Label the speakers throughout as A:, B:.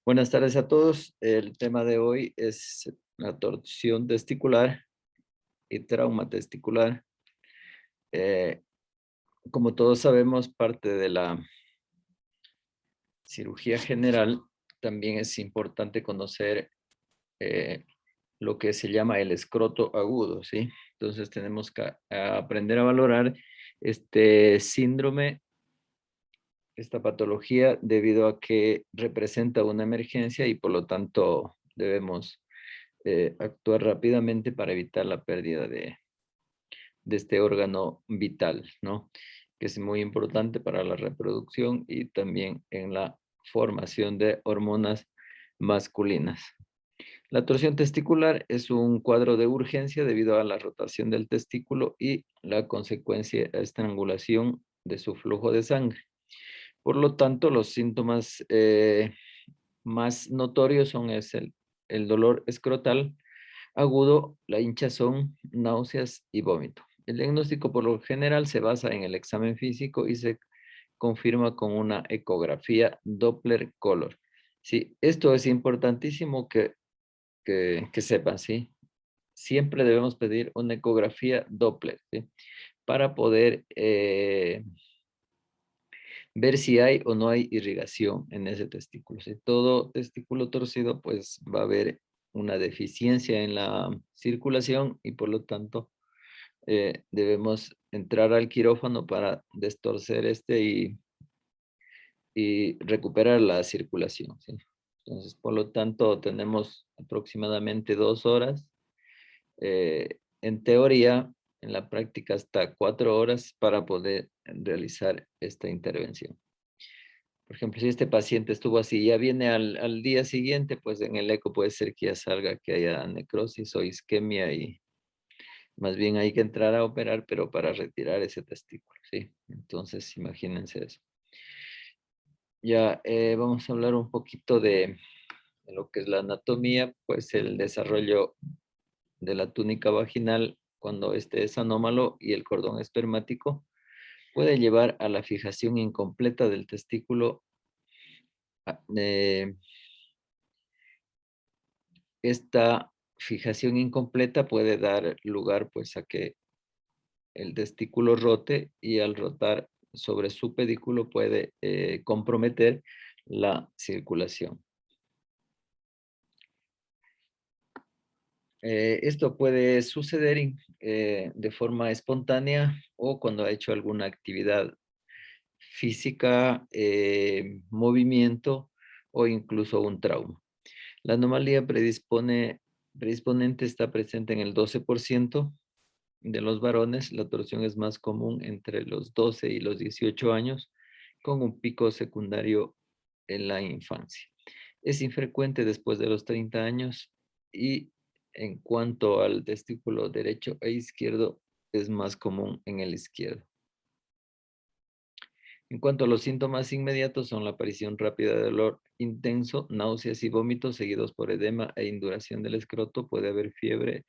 A: Buenas tardes a todos. El tema de hoy es la torsión testicular y trauma testicular. Eh, Como todos sabemos, parte de la cirugía general también es importante conocer eh, lo que se llama el escroto agudo, ¿sí? Entonces tenemos que aprender a valorar este síndrome, esta patología, debido a que representa una emergencia y por lo tanto debemos actuar rápidamente para evitar la pérdida de este órgano vital, ¿no? Que es muy importante para la reproducción y también en la formación de hormonas masculinas. La torsión testicular es un cuadro de urgencia debido a la rotación del testículo y la consecuencia estrangulación de su flujo de sangre. Por lo tanto, los síntomas más notorios son el dolor escrotal agudo, la hinchazón, náuseas y vómito. El diagnóstico por lo general se basa en el examen físico y se confirma con una ecografía Doppler color. Sí, esto es importantísimo que sepan, ¿sí? Siempre debemos pedir una ecografía Doppler, ¿sí? Para poder ver si hay o no hay irrigación en ese testículo. Si todo testículo torcido, pues va a haber una deficiencia en la circulación y por lo tanto debemos entrar al quirófano para destorcer y recuperar la circulación, ¿sí? Entonces, por lo tanto, tenemos aproximadamente 2 horas. En teoría, en la práctica hasta 4 horas para poder realizar esta intervención. Por ejemplo, si este paciente estuvo así y ya viene al día siguiente, pues en el eco puede ser que ya salga que haya necrosis o isquemia y más bien hay que entrar a operar, pero para retirar ese testículo, ¿sí? Entonces, imagínense eso. Ya vamos a hablar un poquito de lo que es la anatomía, pues el desarrollo de la túnica vaginal cuando este es anómalo y el cordón espermático puede llevar a la fijación incompleta del testículo. eh, Esta fijación incompleta puede dar lugar pues a que el testículo rote y al rotar sobre su pedículo puede comprometer la circulación. Esto puede suceder de forma espontánea o cuando ha hecho alguna actividad física, movimiento o incluso un trauma. La anomalía predisponente está presente en el 12% de los varones. La torsión es más común entre los 12 y los 18 años, con un pico secundario en la infancia. Es infrecuente después de los 30 años y en cuanto al testículo derecho e izquierdo, es más común en el izquierdo. En cuanto a los síntomas inmediatos, son la aparición rápida de dolor intenso, náuseas y vómitos seguidos por edema e induración del escroto. Puede haber fiebre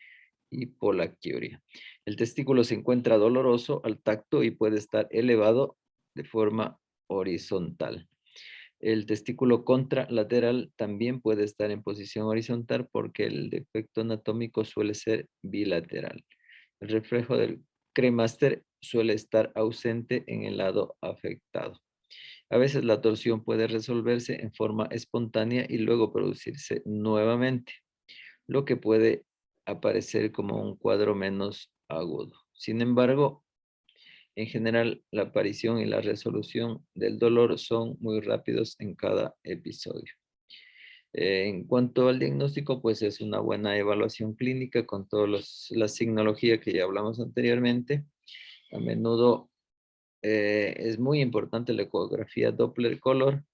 A: y polaquiuria. El testículo se encuentra doloroso al tacto y puede estar elevado de forma horizontal. El testículo contralateral también puede estar en posición horizontal porque el defecto anatómico suele ser bilateral. El reflejo del cremaster suele estar ausente en el lado afectado. A veces la torsión puede resolverse en forma espontánea y luego producirse nuevamente, lo que puede aparecer como un cuadro menos agudo. Sin embargo, en general, la aparición y la resolución del dolor son muy rápidos en cada episodio. En cuanto al diagnóstico, pues es una buena evaluación clínica con todas la signología que ya hablamos anteriormente. A menudo es muy importante la ecografía Doppler color.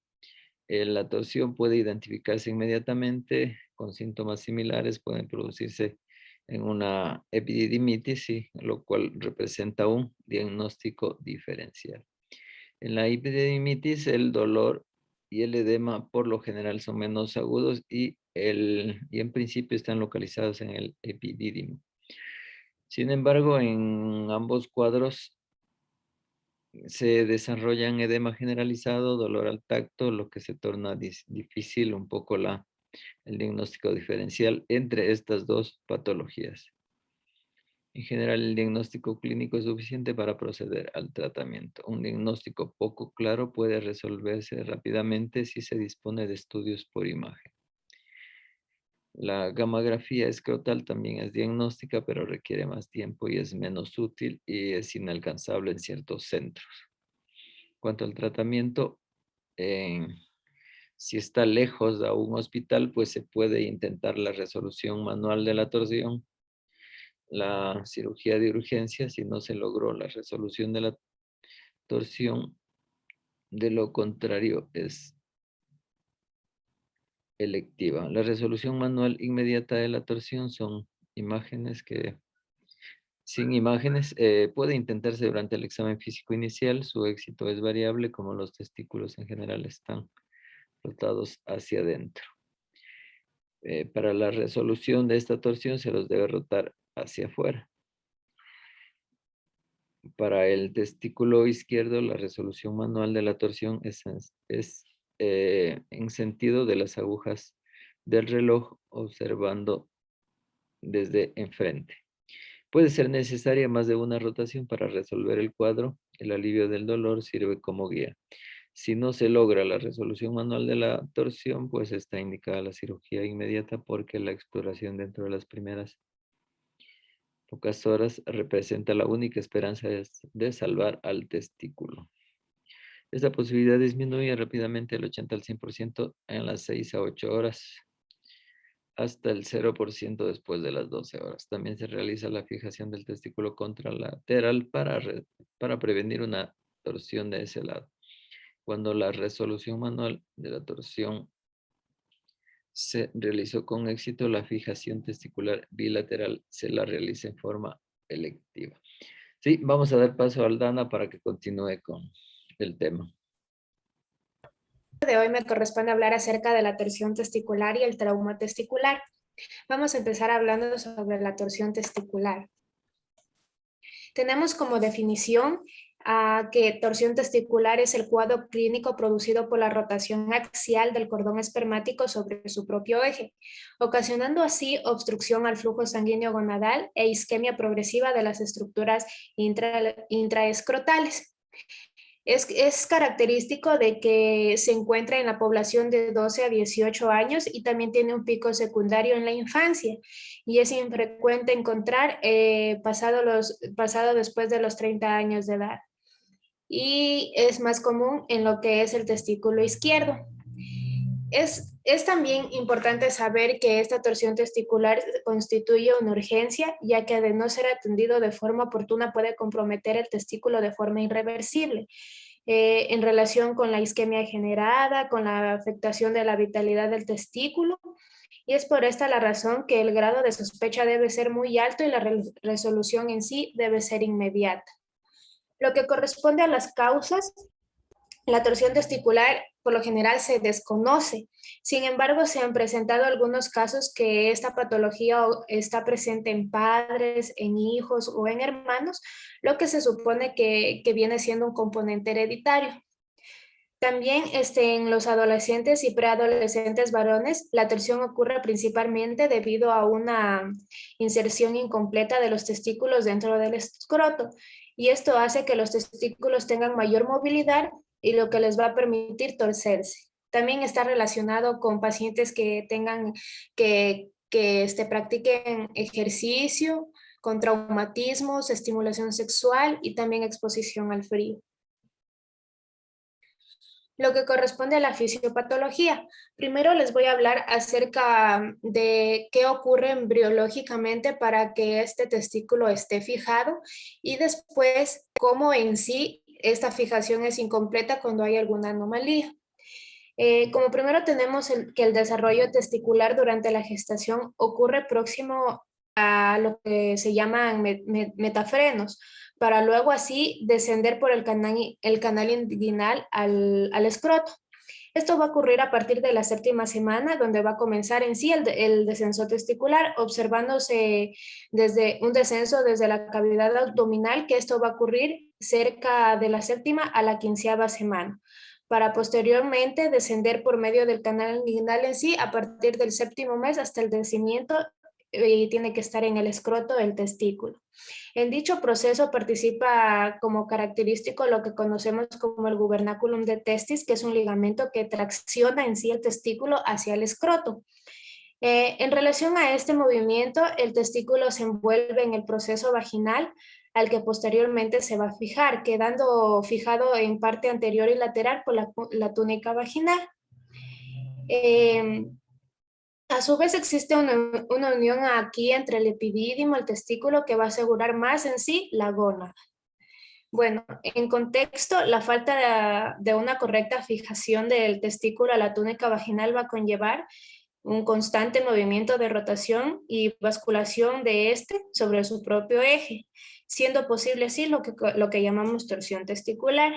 A: La torsión puede identificarse inmediatamente con síntomas similares, pueden producirse en una epididimitis, sí, lo cual representa un diagnóstico diferencial. En la epididimitis, el dolor y el edema por lo general son menos agudos y en principio están localizados en el epidídimo. Sin embargo, en ambos cuadros Se desarrollan edema generalizado, dolor al tacto, lo que se torna difícil un poco el diagnóstico diferencial entre estas dos patologías. En general, el diagnóstico clínico es suficiente para proceder al tratamiento. Un diagnóstico poco claro puede resolverse rápidamente si se dispone de estudios por imagen. La gammagrafía escrotal también es diagnóstica, pero requiere más tiempo y es menos útil y es inalcanzable en ciertos centros. Cuanto al tratamiento, si está lejos de un hospital, pues se puede intentar la resolución manual de la torsión, la cirugía de urgencia, si no se logró la resolución de la torsión, de lo contrario es electiva. La resolución manual inmediata de la torsión son imágenes que, sin imágenes, puede intentarse durante el examen físico inicial. Su éxito es variable, como los testículos en general están rotados hacia adentro. Para la resolución de esta torsión se los debe rotar hacia afuera. Para el testículo izquierdo, la resolución manual de la torsión es en sentido de las agujas del reloj, observando desde enfrente. Puede ser necesaria más de una rotación para resolver el cuadro. El alivio del dolor sirve como guía. Si no se logra la resolución manual de la torsión, pues está indicada la cirugía inmediata, porque la exploración dentro de las primeras pocas horas representa la única esperanza de salvar al testículo. Esta posibilidad disminuye rápidamente del 80 al 100% en las 6 a 8 horas, hasta el 0% después de las 12 horas. También se realiza la fijación del testículo contralateral para prevenir una torsión de ese lado. Cuando la resolución manual de la torsión se realizó con éxito, la fijación testicular bilateral se la realiza en forma electiva. Sí, vamos a dar paso a Aldana para que continúe con el tema.
B: De hoy me corresponde hablar acerca de la torsión testicular y el trauma testicular. Vamos a empezar hablando sobre la torsión testicular. Tenemos como definición que torsión testicular es el cuadro clínico producido por la rotación axial del cordón espermático sobre su propio eje, ocasionando así obstrucción al flujo sanguíneo gonadal e isquemia progresiva de las estructuras intraescrotales. Es característico de que se encuentra en la población de 12 a 18 años y también tiene un pico secundario en la infancia, y es infrecuente encontrar pasado después de los 30 años de edad, y es más común en lo que es el testículo izquierdo. Es también importante saber que esta torsión testicular constituye una urgencia, ya que de no ser atendido de forma oportuna puede comprometer el testículo de forma irreversible, en relación con la isquemia generada, con la afectación de la vitalidad del testículo, y es por esta la razón que el grado de sospecha debe ser muy alto y la resolución en sí debe ser inmediata. Lo que corresponde a las causas, la torsión testicular por lo general se desconoce. Sin embargo, se han presentado algunos casos que esta patología está presente en padres, en hijos o en hermanos, lo que se supone que viene siendo un componente hereditario. También en los adolescentes y preadolescentes varones, la torsión ocurre principalmente debido a una inserción incompleta de los testículos dentro del escroto, y esto hace que los testículos tengan mayor movilidad y lo que les va a permitir torcerse. También está relacionado con pacientes que tengan que practiquen ejercicio, con traumatismos, estimulación sexual y también exposición al frío. Lo que corresponde a la fisiopatología. Primero les voy a hablar acerca de qué ocurre embriológicamente para que este testículo esté fijado, y después cómo en sí esta fijación es incompleta cuando hay alguna anomalía. Como primero tenemos que el desarrollo testicular durante la gestación ocurre próximo a lo que se llaman metafrenos, para luego así descender por el canal inguinal al escroto. Esto va a ocurrir a partir de la 7ª semana, donde va a comenzar en sí el descenso testicular, observándose desde un descenso desde la cavidad abdominal, que esto va a ocurrir cerca de la séptima a la 15ª semana, para posteriormente descender por medio del canal inguinal en sí a partir del séptimo mes hasta el crecimiento y tiene que estar en el escroto del testículo. En dicho proceso participa como característico lo que conocemos como el gubernaculum de testis, que es un ligamento que tracciona en sí el testículo hacia el escroto. En relación a este movimiento, el testículo se envuelve en el proceso vaginal al que posteriormente se va a fijar, quedando fijado en parte anterior y lateral por la túnica vaginal. Eh, a su vez existe una unión aquí entre el epidídimo, el testículo, que va a asegurar más en sí la gónada. Bueno, en contexto, la falta de una correcta fijación del testículo a la túnica vaginal va a conllevar un constante movimiento de rotación y basculación de este sobre su propio eje, siendo posible así lo que llamamos torsión testicular.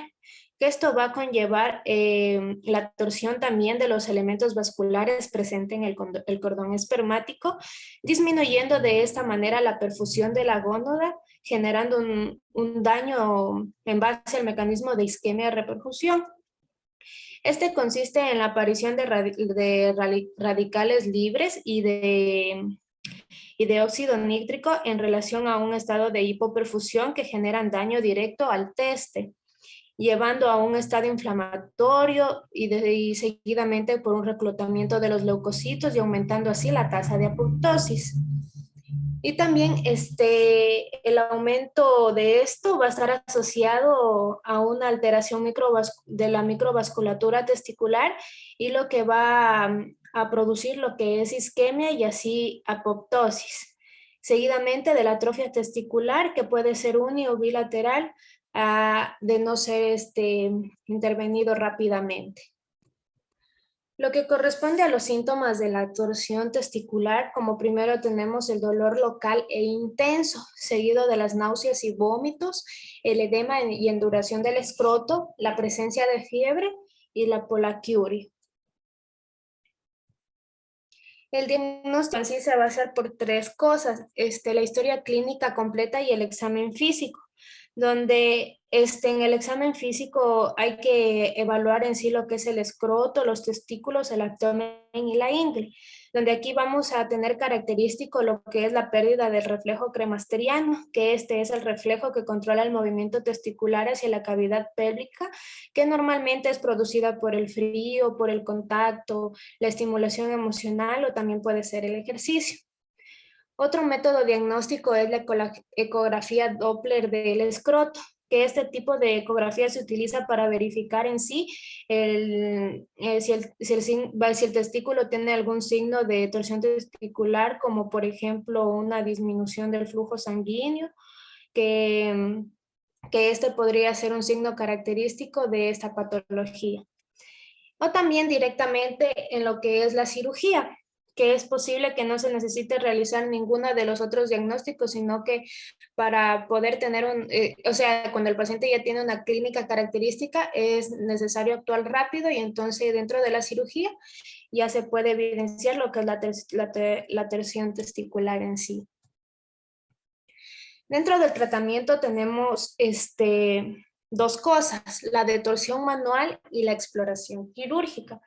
B: Que esto va a conllevar la torsión también de los elementos vasculares presentes en el cordón espermático, disminuyendo de esta manera la perfusión de la gónada, generando un daño en base al mecanismo de isquemia de reperfusión. Este consiste en la aparición de radicales libres y de óxido nítrico en relación a un estado de hipoperfusión que generan daño directo al teste, llevando a un estado inflamatorio y seguidamente por un reclutamiento de los leucocitos y aumentando así la tasa de apoptosis. Y también el aumento de esto va a estar asociado a una alteración de la microvasculatura testicular y lo que va a producir lo que es isquemia y así apoptosis. Seguidamente de la atrofia testicular, que puede ser uni o bilateral, de no ser intervenido rápidamente. Lo que corresponde a los síntomas de la torsión testicular, como primero tenemos el dolor local e intenso, seguido de las náuseas y vómitos, el edema y enduración del escroto, la presencia de fiebre y la polaquiuria. El diagnóstico en sí se va a hacer por tres cosas, la historia clínica completa y el examen físico, donde en el examen físico hay que evaluar en sí lo que es el escroto, los testículos, el abdomen y la ingle, donde aquí vamos a tener característico lo que es la pérdida del reflejo cremasteriano, que este es el reflejo que controla el movimiento testicular hacia la cavidad pélvica, que normalmente es producida por el frío, por el contacto, la estimulación emocional o también puede ser el ejercicio. Otro método diagnóstico es la ecografía Doppler del escroto, que este tipo de ecografía se utiliza para verificar en sí si el testículo tiene algún signo de torsión testicular, como por ejemplo una disminución del flujo sanguíneo, que este podría ser un signo característico de esta patología. O también directamente en lo que es la cirugía, que es posible que no se necesite realizar ninguna de los otros diagnósticos, sino que para poder tener cuando el paciente ya tiene una clínica característica, es necesario actuar rápido y entonces dentro de la cirugía ya se puede evidenciar lo que es la torsión testicular en sí. Dentro del tratamiento tenemos dos cosas, la de torsión manual y la exploración quirúrgica.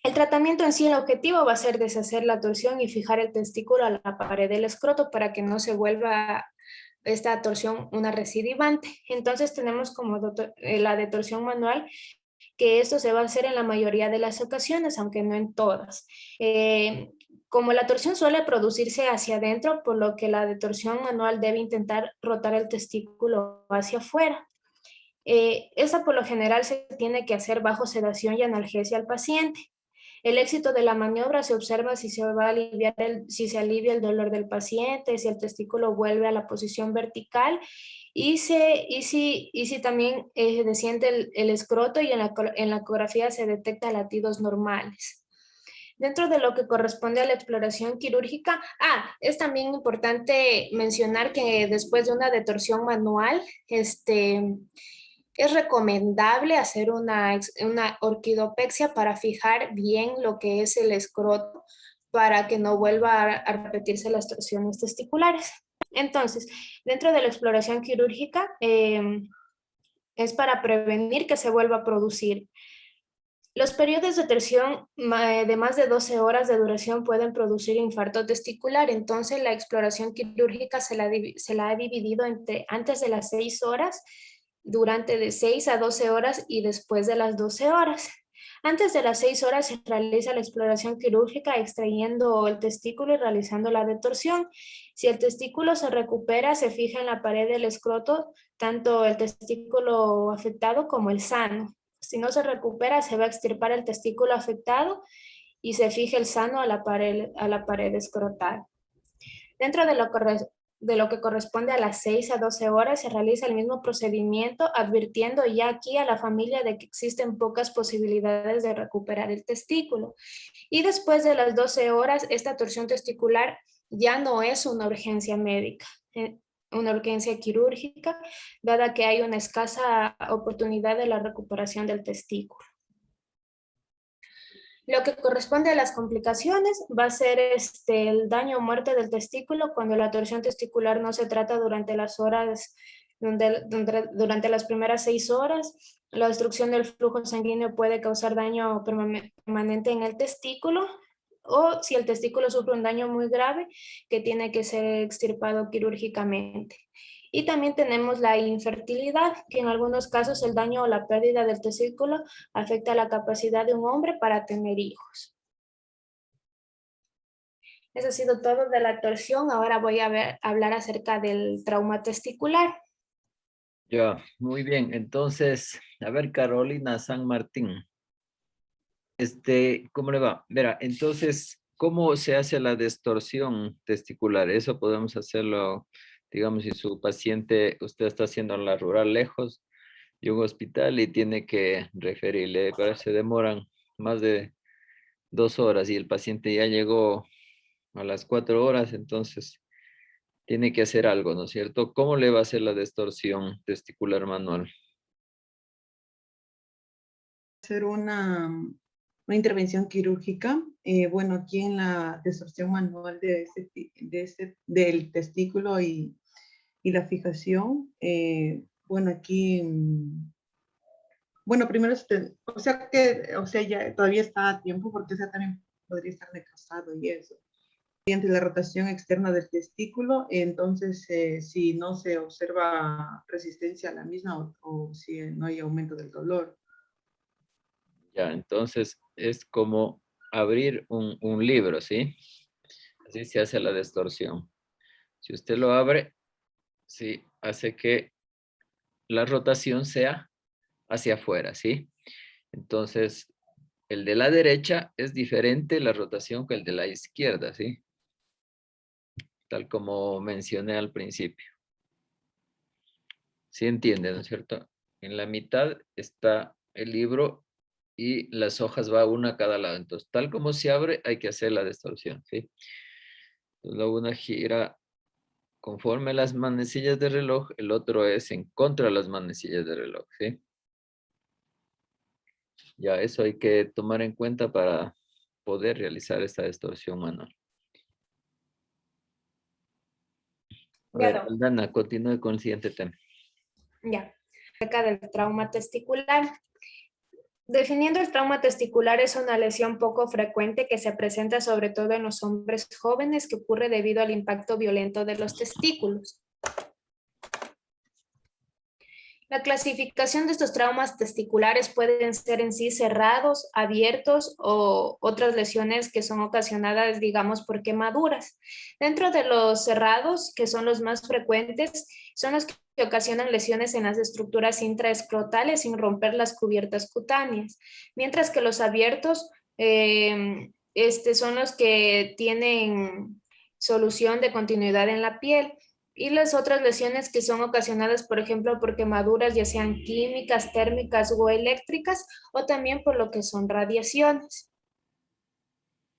B: El tratamiento en sí, el objetivo va a ser deshacer la torsión y fijar el testículo a la pared del escroto para que no se vuelva esta torsión una recidivante. Entonces tenemos como la de torsión manual, que esto se va a hacer en la mayoría de las ocasiones, aunque no en todas. Como la torsión suele producirse hacia adentro, por lo que la de torsión manual debe intentar rotar el testículo hacia afuera. Esta por lo general se tiene que hacer bajo sedación y analgesia al paciente. El éxito de la maniobra se observa si se va a aliviar si se alivia el dolor del paciente, si el testículo vuelve a la posición vertical y si también desciende el escroto y en la ecografía se detecta latidos normales. Dentro de lo que corresponde a la exploración quirúrgica, es también importante mencionar que después de una detorsión manual, es recomendable hacer una orquidopexia para fijar bien lo que es el escroto para que no vuelva a repetirse las torsiones testiculares. Entonces, dentro de la exploración quirúrgica, es para prevenir que se vuelva a producir. Los periodos de torsión de más de 12 horas de duración pueden producir infarto testicular, entonces la exploración quirúrgica se la ha dividido entre antes de las 6 horas, durante de 6 a 12 horas y después de las 12 horas. Antes de las 6 horas se realiza la exploración quirúrgica extrayendo el testículo y realizando la detorsión. Si el testículo se recupera, se fija en la pared del escroto tanto el testículo afectado como el sano. Si no se recupera, se va a extirpar el testículo afectado y se fija el sano a la pared escrotal. Dentro de lo que corresponde a las 6 a 12 horas, se realiza el mismo procedimiento, advirtiendo ya aquí a la familia de que existen pocas posibilidades de recuperar el testículo. Y después de las 12 horas, esta torsión testicular ya no es una urgencia médica, una urgencia quirúrgica, dada que hay una escasa oportunidad de la recuperación del testículo. Lo que corresponde a las complicaciones va a ser el daño o muerte del testículo cuando la torsión testicular no se trata durante las horas, durante las primeras 6 horas. La obstrucción del flujo sanguíneo puede causar daño permanente en el testículo, o si el testículo sufre un daño muy grave que tiene que ser extirpado quirúrgicamente. Y también tenemos la infertilidad, que en algunos casos el daño o la pérdida del testículo afecta la capacidad de un hombre para tener hijos. Eso ha sido todo de la torsión. Ahora voy a hablar acerca del trauma testicular.
A: Ya, muy bien. Entonces, a ver, Carolina San Martín. ¿Cómo le va? Verá, entonces, ¿cómo se hace la distorsión testicular? Eso podemos hacerlo, digamos, si su paciente, usted está haciendo en la rural lejos de un hospital y tiene que referirle, pero se demoran más de 2 horas y el paciente ya llegó a las 4 horas, entonces tiene que hacer algo, ¿no es cierto? ¿Cómo le va a hacer la distorsión testicular manual?
C: Hacer una intervención quirúrgica. Bueno, aquí en la distorsión manual del testículo y la fijación, bueno, aquí, bueno, primero, o sea, ya todavía está a tiempo porque esa también podría estar necrosado y eso. Mediante la rotación externa del testículo, entonces, si no se observa resistencia a la misma o si no hay aumento del dolor.
A: Ya, entonces es como abrir un libro, ¿sí? Así se hace la distorsión. Si usted lo abre, sí, hace que la rotación sea hacia afuera, ¿sí? Entonces, el de la derecha es diferente la rotación que el de la izquierda, ¿sí? Tal como mencioné al principio. ¿Sí entiende, no es cierto? En la mitad está el libro y las hojas va una a cada lado. Entonces, tal como se abre, hay que hacer la distorsión, ¿sí? Entonces, la una gira conforme las manecillas de reloj, el otro es en contra de las manecillas de reloj, ¿sí? Ya, eso hay que tomar en cuenta para poder realizar esta distorsión manual. A
B: Ya,
A: ver,
B: doctor.
A: Aldana, continúe con el siguiente tema.
B: Ya. Acerca del trauma testicular. Definiendo el trauma testicular, es una lesión poco frecuente que se presenta sobre todo en los hombres jóvenes, que ocurre debido al impacto violento de los testículos. La clasificación de estos traumas testiculares pueden ser en sí cerrados, abiertos o otras lesiones que son ocasionadas, digamos, por quemaduras. Dentro de los cerrados, que son los más frecuentes, son los que ocasionan lesiones en las estructuras intraescrotales sin romper las cubiertas cutáneas, mientras que los abiertos son los que tienen solución de continuidad en la piel. Y las otras lesiones que son ocasionadas, por ejemplo, por quemaduras, ya sean químicas, térmicas o eléctricas, o también por lo que son radiaciones.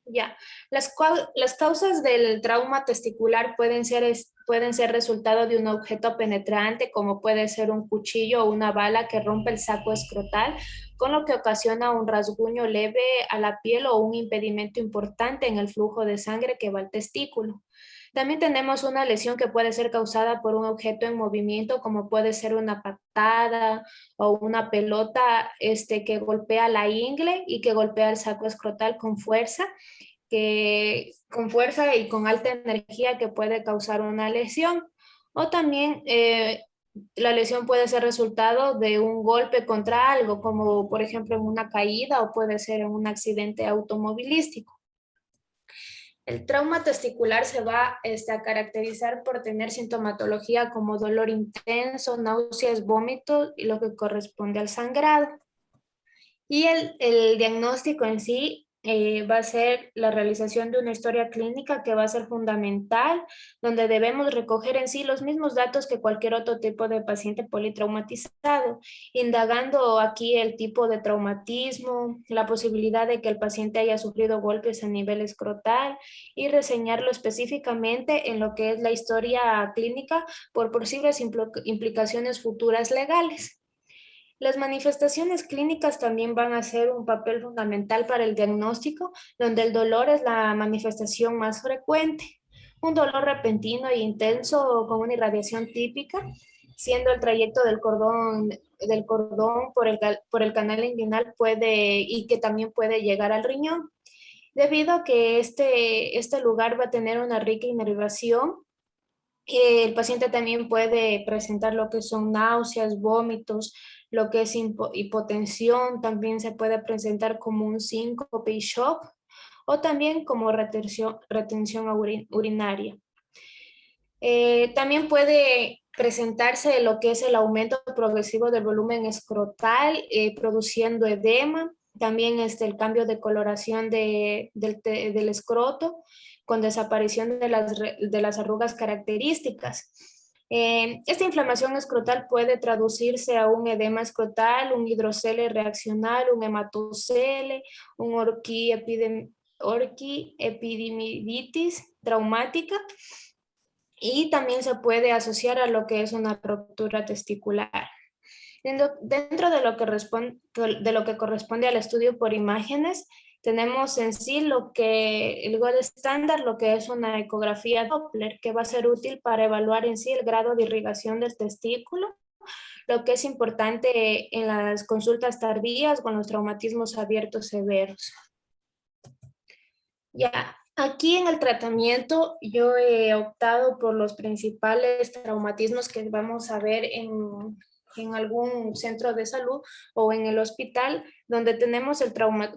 B: Ya, las causas del trauma testicular pueden ser resultado de un objeto penetrante, como puede ser un cuchillo o una bala que rompe el saco escrotal, con lo que ocasiona un rasguño leve a la piel o un impedimento importante en el flujo de sangre que va al testículo. También tenemos una lesión que puede ser causada por un objeto en movimiento, como puede ser una patada o una pelota que golpea la ingle y que golpea el saco escrotal con fuerza y con alta energía que puede causar una lesión. O también la lesión puede ser resultado de un golpe contra algo, como por ejemplo en una caída o puede ser en un accidente automovilístico. El trauma testicular se va a caracterizar por tener sintomatología como dolor intenso, náuseas, vómitos y lo que corresponde al sangrado. Y el diagnóstico en sí va a ser la realización de una historia clínica que va a ser fundamental, donde debemos recoger en sí los mismos datos que cualquier otro tipo de paciente politraumatizado, indagando aquí el tipo de traumatismo, la posibilidad de que el paciente haya sufrido golpes a nivel escrotal y reseñarlo específicamente en lo que es la historia clínica por posibles implicaciones futuras legales. Las manifestaciones clínicas también van a ser un papel fundamental para el diagnóstico, donde el dolor es la manifestación más frecuente. Un dolor repentino e intenso con una irradiación típica, siendo el trayecto del cordón por el canal inguinal y que también puede llegar al riñón, debido a que este lugar va a tener una rica inervación. El paciente también puede presentar lo que son náuseas, vómitos, lo que es hipotensión, también se puede presentar como un síncope y shock, o también como retención urinaria. También puede presentarse lo que es el aumento progresivo del volumen escrotal, produciendo edema, también el cambio de coloración del escroto, con desaparición de las arrugas características. Esta inflamación escrotal puede traducirse a un edema escrotal, un hidrocele reaccional, un hematocele, un orquiepidemiditis traumática, y también se puede asociar a lo que es una ruptura testicular. Dentro de lo que corresponde al estudio por imágenes, tenemos en sí el gold estándar, lo que es una ecografía Doppler, que va a ser útil para evaluar en sí el grado de irrigación del testículo, lo que es importante en las consultas tardías con los traumatismos abiertos severos. Ya, aquí en el tratamiento yo he optado por los principales traumatismos que vamos a ver en algún centro de salud o en el hospital, donde tenemos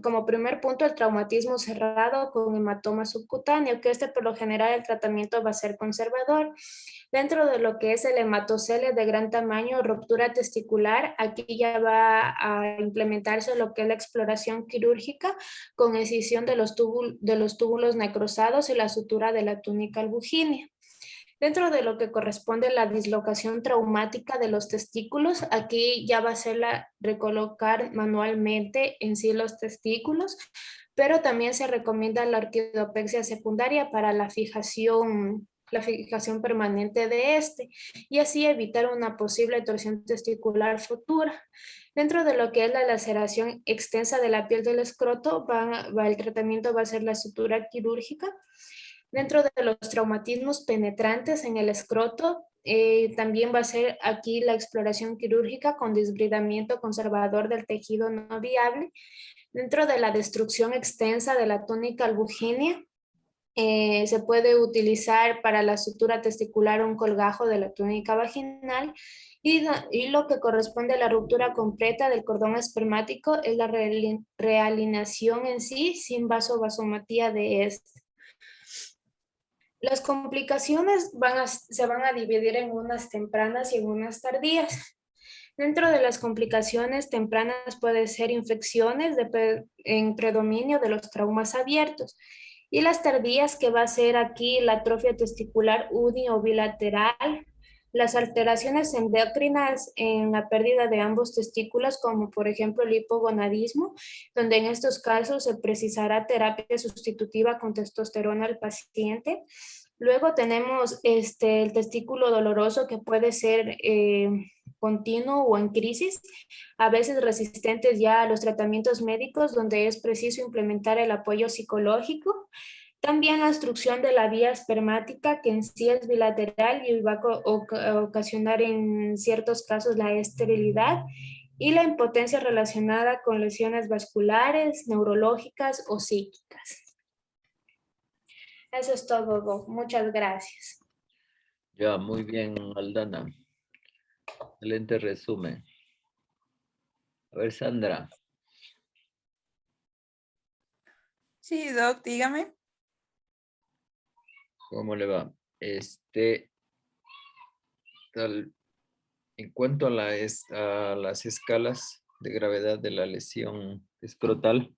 B: como primer punto el traumatismo cerrado con hematoma subcutáneo, que por lo general el tratamiento va a ser conservador. Dentro de lo que es el hematocele de gran tamaño, ruptura testicular, aquí ya va a implementarse lo que es la exploración quirúrgica con incisión de los túbulos necrosados y la sutura de la túnica albuginea. Dentro de lo que corresponde a la dislocación traumática de los testículos, aquí ya va a ser recolocar manualmente en sí los testículos, pero también se recomienda la orquidopexia secundaria para la fijación permanente de y así evitar una posible torsión testicular futura. Dentro de lo que es la laceración extensa de la piel del escroto, el tratamiento va a ser la sutura quirúrgica. Dentro de los traumatismos penetrantes en el escroto, también va a ser aquí la exploración quirúrgica con desbridamiento conservador del tejido no viable. Dentro de la destrucción extensa de la túnica albuginea, se puede utilizar para la sutura testicular un colgajo de la túnica vaginal, y lo que corresponde a la ruptura completa del cordón espermático es la realineación en sí sin vasomatía de este. Las complicaciones se van a dividir en unas tempranas y en unas tardías. Dentro de las complicaciones tempranas puede ser infecciones en predominio de los traumas abiertos, y las tardías, que va a ser aquí la atrofia testicular uni o bilateral, las alteraciones endocrinas en la pérdida de ambos testículos, como por ejemplo el hipogonadismo, donde en estos casos se precisará terapia sustitutiva con testosterona al paciente. Luego tenemos el testículo doloroso, que puede ser continuo o en crisis, a veces resistentes ya a los tratamientos médicos, donde es preciso implementar el apoyo psicológico. También la obstrucción de la vía espermática, que en sí es bilateral y va a ocasionar en ciertos casos la esterilidad, y la impotencia relacionada con lesiones vasculares, neurológicas o psíquicas. Eso es todo, Doc. Muchas gracias.
A: Ya, muy bien, Aldana. Excelente resumen. A ver, Sandra.
D: Sí, Doc, dígame.
A: ¿Cómo le va? En cuanto a las escalas de gravedad de la lesión escrotal,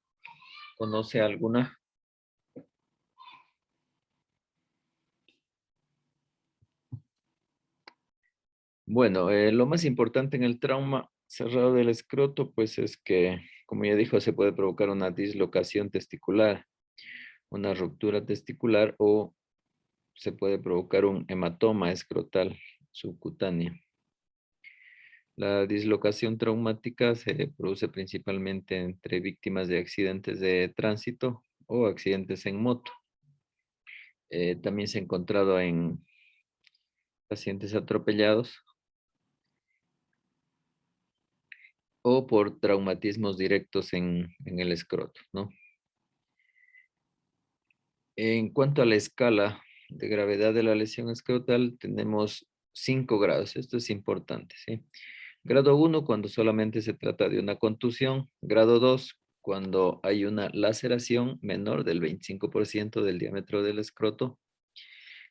A: ¿conoce alguna? Bueno, lo más importante en el trauma cerrado del escroto, pues es que, como ya dijo, se puede provocar una dislocación testicular, una ruptura testicular o se puede provocar un hematoma escrotal subcutáneo. La dislocación traumática se produce principalmente entre víctimas de accidentes de tránsito o accidentes en moto. También se ha encontrado en pacientes atropellados o por traumatismos directos en el escroto, ¿no? En cuanto a la escala de gravedad de la lesión escrotal, tenemos 5 grados. Esto es importante, ¿sí? Grado 1, cuando solamente se trata de una contusión. Grado 2, cuando hay una laceración menor del 25% del diámetro del escroto.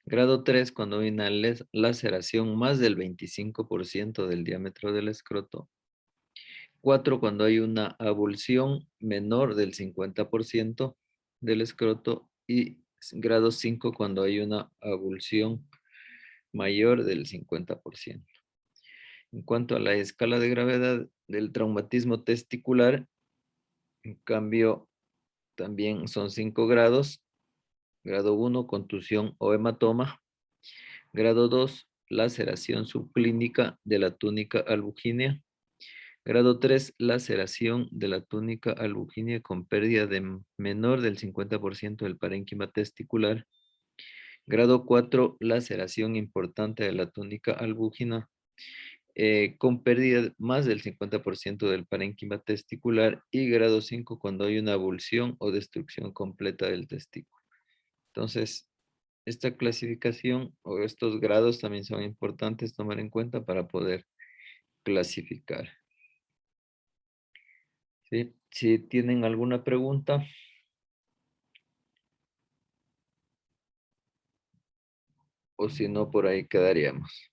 A: Grado 3, cuando hay una laceración más del 25% del diámetro del escroto. 4, cuando hay una avulsión menor del 50% del escroto. Y grado 5, cuando hay una avulsión mayor del 50%. En cuanto a la escala de gravedad del traumatismo testicular, en cambio, también son 5 grados. Grado 1, contusión o hematoma. Grado 2, laceración subclínica de la túnica albugínea. Grado 3, laceración de la túnica albugínea con pérdida de menor del 50% del parénquima testicular. Grado 4, laceración importante de la túnica albúgina con pérdida más del 50% del parénquima testicular. Y grado 5, cuando hay una avulsión o destrucción completa del testículo. Entonces, esta clasificación o estos grados también son importantes tomar en cuenta para poder clasificar. ¿Sí? Si tienen alguna pregunta. O si no, por ahí quedaríamos.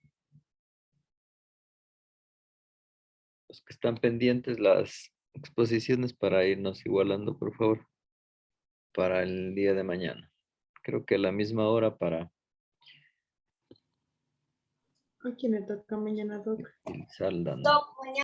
A: Los que están pendientes las exposiciones para irnos igualando, por favor, para el día de mañana. Creo que a la misma hora para
C: ¿A quién le toca mañana, Doc?
A: Saldana.
B: Doc, mañana